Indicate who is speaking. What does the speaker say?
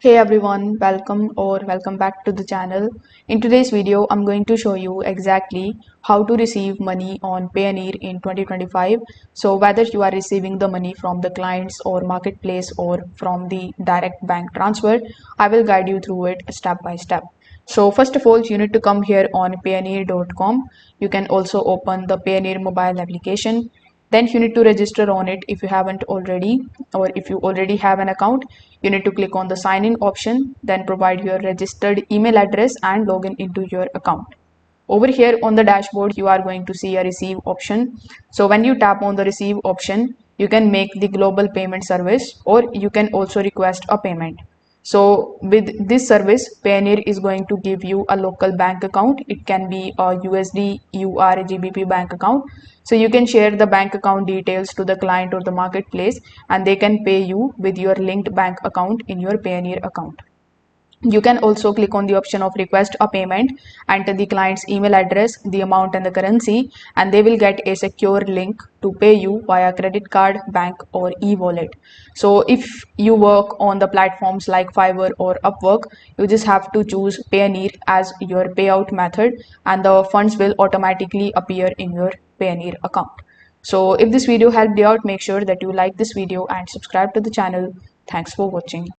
Speaker 1: Hey everyone, welcome back to the channel. In today's video, I'm going to show you exactly how to receive money on Payoneer in 2025. So whether you are receiving the money from the clients or marketplace or from the direct bank transfer, I will guide you through it step by step. So first of all, you need to come here on payoneer.com. You can also open the Payoneer mobile application. Then you need to register on it if you haven't already, or if you already have an account, you need to click on the sign in option, then provide your registered email address and log in into your account. Over here on the dashboard, you are going to see a receive option. So when you tap on the receive option, you can make the global payment service, or you can also request a payment. So with this service, Payoneer is going to give you a local bank account. It can be a USD, UR, GBP bank account. So you can share the bank account details to the client or the marketplace, and they can pay you with your linked bank account in your Payoneer account. You can also click on the option of request a payment, enter the client's email address, the amount and the currency, and they will get a secure link to pay you via credit card, bank or e-wallet. So if you work on the platforms like Fiverr or Upwork, you just have to choose Payoneer as your payout method and the funds will automatically appear in your Payoneer account. So if this video helped you out, make sure that you like this video and subscribe to the channel. Thanks for watching.